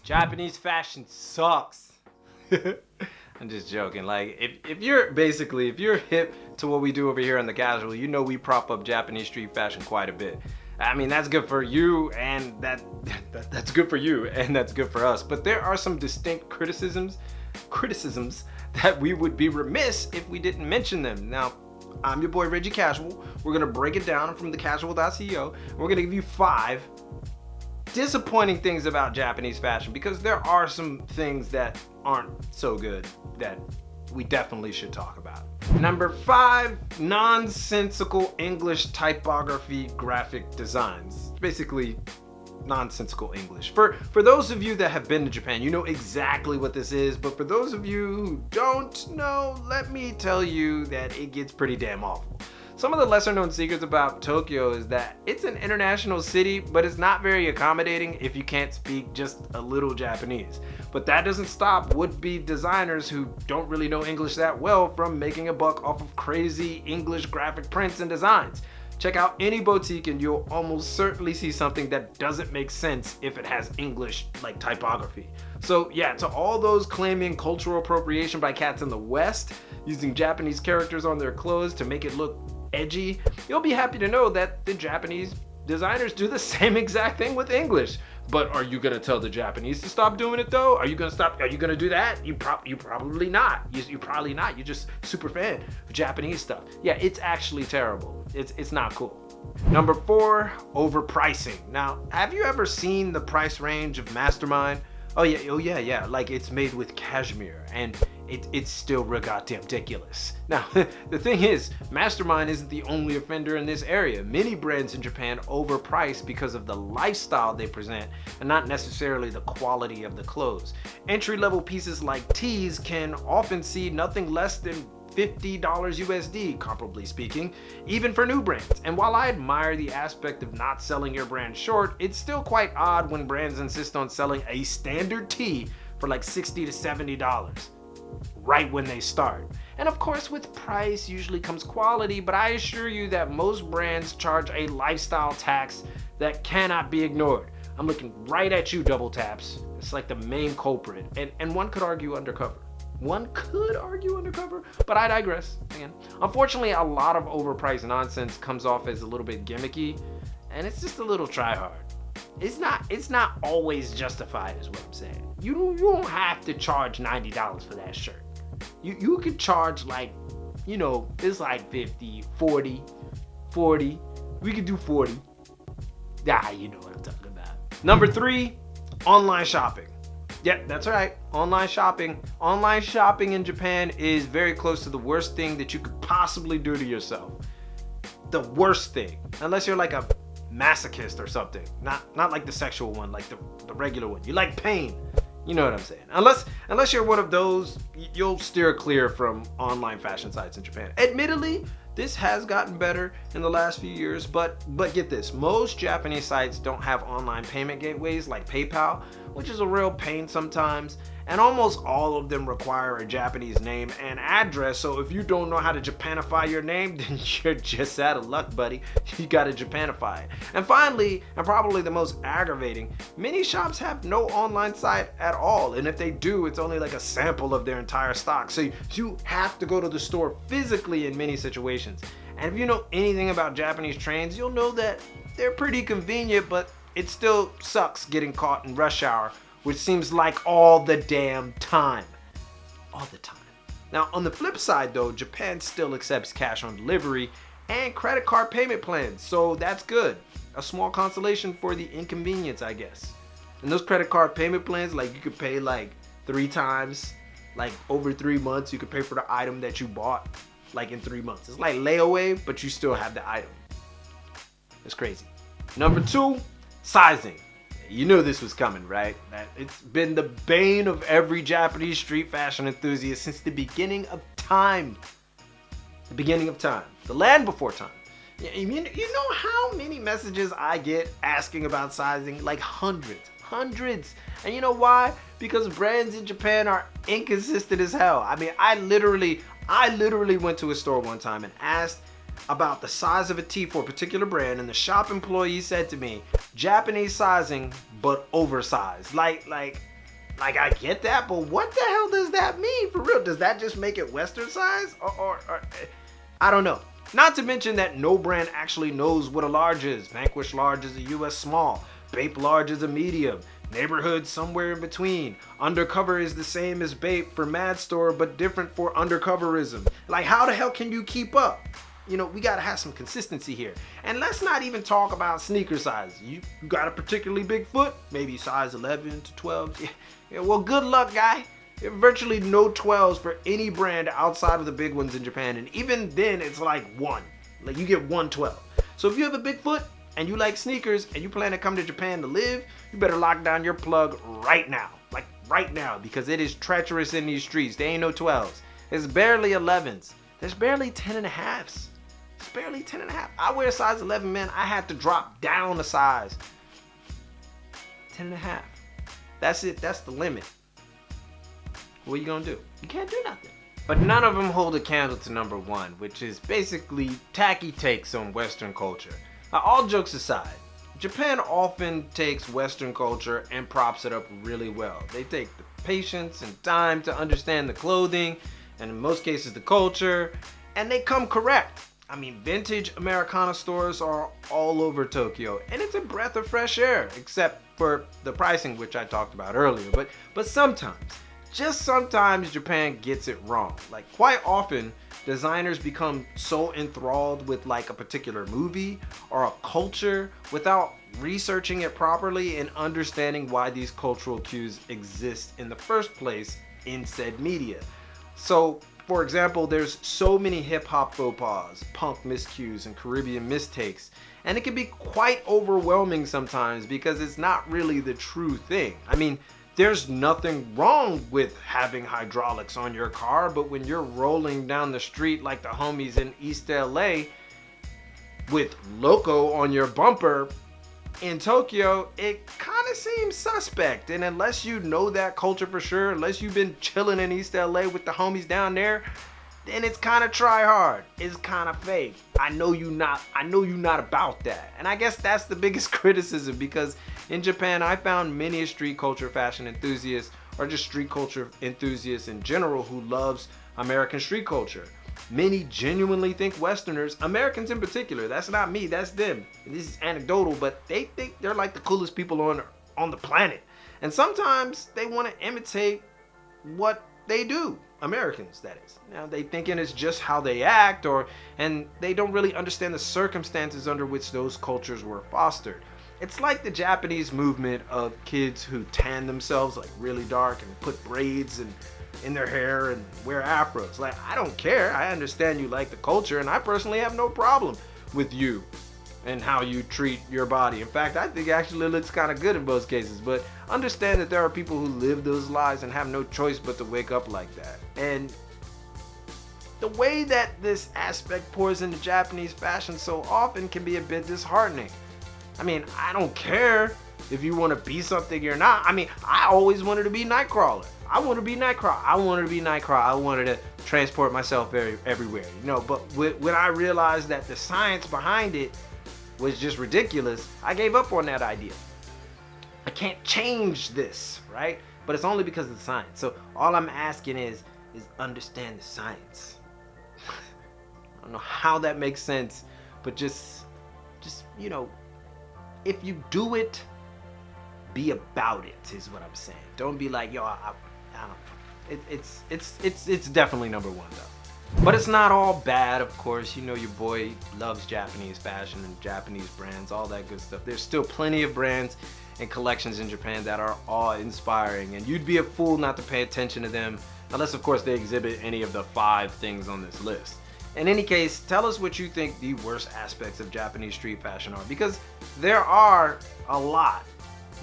Japanese fashion sucks. I'm just joking. Like, if you're hip to what we do over here on the casual, you know we prop up Japanese street fashion quite a bit. I mean, that's good for you, and that's good for you, and that's good for us. But there are some distinct criticisms that we would be remiss if we didn't mention them. Now, I'm your boy Reggie Casual. We're gonna break it down from thecasual.co. We're gonna give you 5 disappointing things about Japanese fashion, because there are some things that aren't so good that we definitely should talk about. Number 5, nonsensical English typography graphic designs. Basically, nonsensical English. For those of you that have been to Japan, you know exactly what this is, but for those of you who don't know, let me tell you that it gets pretty damn awful. Some of the lesser known secrets about Tokyo is that it's an international city, but it's not very accommodating if you can't speak just a little Japanese. But that doesn't stop would-be designers who don't really know English that well from making a buck off of crazy English graphic prints and designs. Check out any boutique and you'll almost certainly see something that doesn't make sense if it has English like typography. So yeah, to all those claiming cultural appropriation by cats in the West, using Japanese characters on their clothes to make it look edgy, you'll be happy to know that the Japanese designers do the same exact thing with English. But are you gonna tell the Japanese to stop doing it though? Are you gonna do that? You probably not. You probably not. You're just super fan of Japanese stuff. Yeah, it's actually terrible. It's not cool. Number 4, overpricing. Now, have you ever seen the price range of Mastermind? Oh yeah. Like, it's made with cashmere and it's still goddamn ridiculous. Now, the thing is, Mastermind isn't the only offender in this area. Many brands in Japan overprice because of the lifestyle they present and not necessarily the quality of the clothes. Entry-level pieces like tees can often see nothing less than $50 USD, comparably speaking, even for new brands. And while I admire the aspect of not selling your brand short, it's still quite odd when brands insist on selling a standard tee for like $60 to $70 right when they start. And of course, with price usually comes quality, but I assure you that most brands charge a lifestyle tax that cannot be ignored. I'm looking right at you, Double Taps. It's like the main culprit, and one could argue undercover. But I digress again. Unfortunately, a lot of overpriced nonsense comes off as a little bit gimmicky, and it's just a little try hard. It's not always justified, is what I'm saying. You don't have to charge $90 for that shirt. You could charge, like, you know, it's like 50, 40. We could do 40. Ah, you know what I'm talking about. Number 3, online shopping. Yep, that's right. Online shopping. Online shopping in Japan is very close to the worst thing that you could possibly do to yourself. The worst thing. Unless you're like a masochist or something. Not like the sexual one, like the regular one. You like pain. You know what I'm saying. Unless you're one of those, you'll steer clear from online fashion sites in Japan. Admittedly, this has gotten better in the last few years, but get this, most Japanese sites don't have online payment gateways like PayPal, which is a real pain sometimes, and almost all of them require a Japanese name and address, so if you don't know how to Japanify your name, then you're just out of luck, buddy. You gotta Japanify it. And finally, and probably the most aggravating, many shops have no online site at all, and if they do, it's only like a sample of their entire stock, so you have to go to the store physically in many situations. And if you know anything about Japanese trains, you'll know that they're pretty convenient, but it still sucks getting caught in rush hour, which seems like all the damn time. All the time. Now, on the flip side though, Japan still accepts cash on delivery and credit card payment plans, so that's good. A small consolation for the inconvenience, I guess. And those credit card payment plans, like, you could pay like 3 times, like over 3 months, you could pay for the item that you bought, like in 3 months. It's like layaway, but you still have the item. It's crazy. Number 2, sizing. You knew this was coming, right? It's been the bane of every Japanese street fashion enthusiast since the beginning of time. The beginning of time. The land before time. You know how many messages I get asking about sizing? Like hundreds. And you know why? Because brands in Japan are inconsistent as hell. I mean, I literally went to a store one time and asked about the size of a tee for a particular brand, and the shop employee said to me, Japanese sizing, but oversized. Like Like, I get that, but what the hell does that mean for real? Does that just make it Western size? Or I don't know. Not to mention that no brand actually knows what a large is. Vanquish large is a US small. Bape large is a medium. Neighborhood somewhere in between. Undercover is the same as Bape for Mad Store, but different for undercoverism. Like, how the hell can you keep up? You know, we gotta have some consistency here. And let's not even talk about sneaker size. You got a particularly big foot, maybe size 11 to 12. Yeah, well, good luck, guy. There are virtually no 12s for any brand outside of the big ones in Japan. And even then, it's like one. Like, you get one 12. So if you have a big foot and you like sneakers and you plan to come to Japan to live, you better lock down your plug right now. Like, right now, because it is treacherous in these streets. There ain't no 12s. There's barely 11s. There's barely 10 and a halves. It's barely 10 and a half. I wear a size 11, man. I had to drop down a size. 10 and a half. That's it. That's the limit. What are you gonna do? You can't do nothing. But none of them hold a candle to number one, which is basically tacky takes on Western culture. Now, all jokes aside, Japan often takes Western culture and props it up really well. They take the patience and time to understand the clothing, and in most cases the culture, and they come correct. I mean, vintage Americana stores are all over Tokyo, and it's a breath of fresh air, except for the pricing, which I talked about earlier. But sometimes, just sometimes, Japan gets it wrong. Like, quite often, designers become so enthralled with like a particular movie or a culture without researching it properly and understanding why these cultural cues exist in the first place in said media. So, for example, there's so many hip-hop faux pas, punk miscues, and Caribbean mistakes, and it can be quite overwhelming sometimes because it's not really the true thing. I mean, there's nothing wrong with having hydraulics on your car, but when you're rolling down the street like the homies in East LA with Loco on your bumper in Tokyo, it kind of seems suspect. And unless you know that culture for sure, unless you've been chilling in East LA with the homies down there, then it's kind of try hard. It's kind of fake. I know you not about that. And I guess that's the biggest criticism, because in Japan, I found many street culture fashion enthusiasts, or just street culture enthusiasts in general, who loves American street culture. Many genuinely think Westerners, Americans in particular, that's not me, that's them. This is anecdotal, but they think they're like the coolest people on the planet. And sometimes they want to imitate what they do. Americans, that is. Now, they thinking it's just how they act, and they don't really understand the circumstances under which those cultures were fostered. It's like the Japanese movement of kids who tan themselves like really dark and put braids in their hair and wear afros. Like, I don't care. I understand you like the culture, and I personally have no problem with you and how you treat your body. In fact, I think actually it looks kind of good in most cases, but understand that there are people who live those lives and have no choice but to wake up like that. And the way that this aspect pours into Japanese fashion so often can be a bit disheartening. I mean, I don't care if you want to be something you're not. I mean, I always wanted to be Nightcrawler. I wanted to be Nightcrawler. I wanted to transport myself everywhere, you know. But when I realized that the science behind it was just ridiculous, I gave up on that idea. I can't change this, right? But it's only because of the science. So all I'm asking is understand the science. I don't know how that makes sense, but just you know, if you do it, be about it, is what I'm saying. Don't be like, yo, I don't know. It's definitely number one though. But it's not all bad, of course. You know, your boy loves Japanese fashion and Japanese brands, all that good stuff. There's still plenty of brands and collections in Japan that are awe-inspiring, and you'd be a fool not to pay attention to them, unless of course they exhibit any of the 5 things on this list. In any case, tell us what you think the worst aspects of Japanese street fashion are, because there are a lot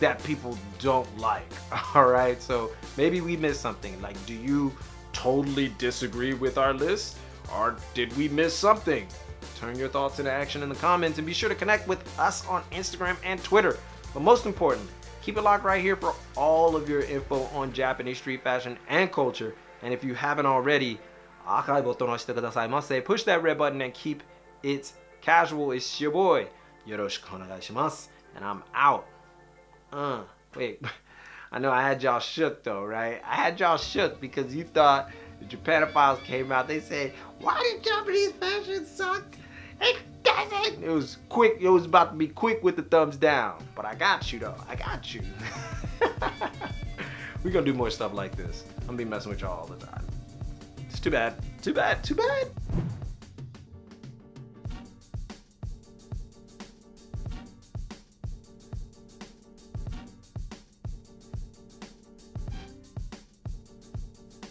that people don't like. Alright, so maybe we missed something. Like, do you totally disagree with our list, or did we miss something? Turn your thoughts into action in the comments, and be sure to connect with us on Instagram and Twitter. But most importantly, keep it locked right here for all of your info on Japanese street fashion and culture. And if you haven't already, push that red button and keep it casual. It's your boy, yoroshiku onegaishimasu, and I'm out. Wait, I know I had y'all shook though, right? I had y'all shook because you thought the Japanophiles came out. They said, why did Japanese fashion suck? It doesn't. It was quick. It was about to be quick with the thumbs down. But I got you though. I got you. We're gonna do more stuff like this. I'm gonna be messing with y'all all the time. It's too bad. Too bad. Too bad.